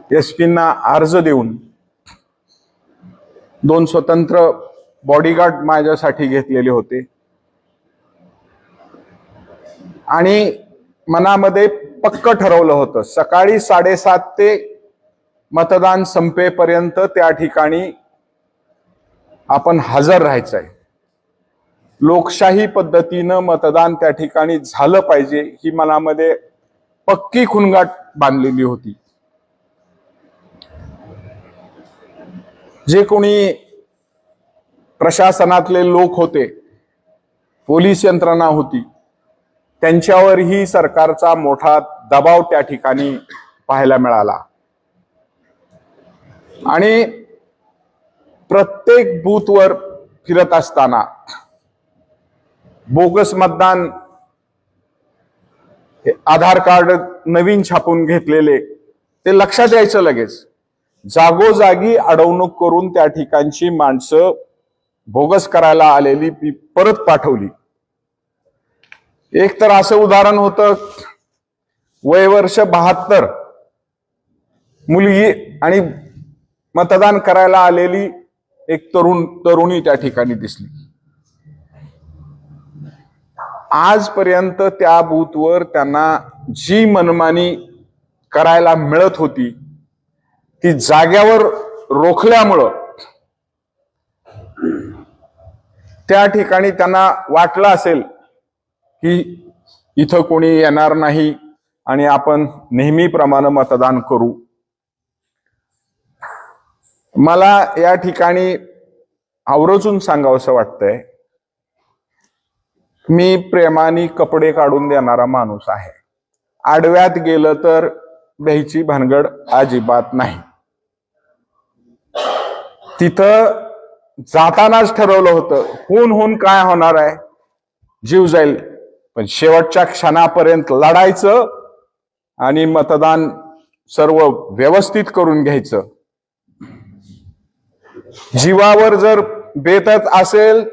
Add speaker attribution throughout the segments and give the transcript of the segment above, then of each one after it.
Speaker 1: एसपींना अर्ज देऊन 2 स्वतंत्र बॉडीगार्ड माझ्यासाठी घेतलेले होते आणि मनामध्ये पक्क ठरवलं होतं सकाळी 7:30 ते मतदान संपेपर्यंत त्या ठिकाणी आपण हजर राहायचंय। लोकशाही पद्धतीनं मतदान त्या ठिकाणी झालं पाहिजे ही मनामध्ये पक्की खुणगाठ बांधलेली होती। जे कोणी प्रशासनातले लोक होते, पोलीस यंत्रणा होती, त्यांच्यावरही सरकारचा मोठा दबाव त्या ठिकाणी पाहायला मिळाला आणि प्रत्येक बूथवर फिरत असताना बोगस मतदान, आधार कार्ड नवीन छापून घेतलेले ते लक्षात यायचं लगेच। जागोजागी अडवणूक करून त्या ठिकाणची माणसं बोगस करायला आलेली परत पाठवली। एक तर असं उदाहरण होतं, वयवर्ष 72 मुलगी आणि मतदान करायला आलेली एक तरुणी त्या ठिकाणी दिसली। आजपर्यंत त्या बूथवर त्यांना जी मनमानी करायला मिळत होती ती जाग्यावर रोखल्यामुळं त्या ठिकाणी त्यांना वाटलं असेल की इथं कोणी येणार नाही आणि आपण नेहमीप्रमाणे मतदान करू। मला या ठिकाणी आवर्जून सांगावंसं वाटतंय, मी प्रेमाने कपडे काढून देणारा माणूस आहे। आडव्यात गेलं तर भ्यायची भानगड अजिबात नाही। तिथं जातानाच ठरवलं होतं होऊन काय होणार आहे, जीव जाईल, पण शेवटच्या क्षणापर्यंत लढायचं आणि मतदान सर्व व्यवस्थित करून घ्यायचं। जीवावर जर बेतत असेल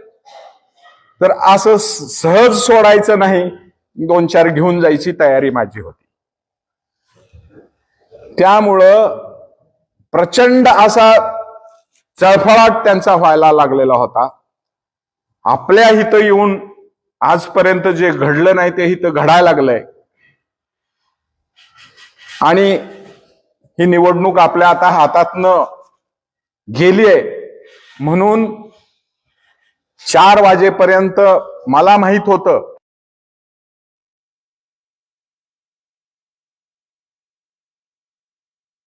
Speaker 1: तर असं सहज सोडायचं नाही, 2-4 घेऊन जायची तयारी माझी होती। त्यामुळं प्रचंड असा चळफळाट त्यांचा व्हायला लागलेला होता। आपल्या हित येऊन आजपर्यंत जे घडलं नाही ते हित घडायला लागलंय आणि ही निवडणूक आपल्या आता हातातनं गेलीये म्हणून 4 वाजेपर्यंत मला माहित होतं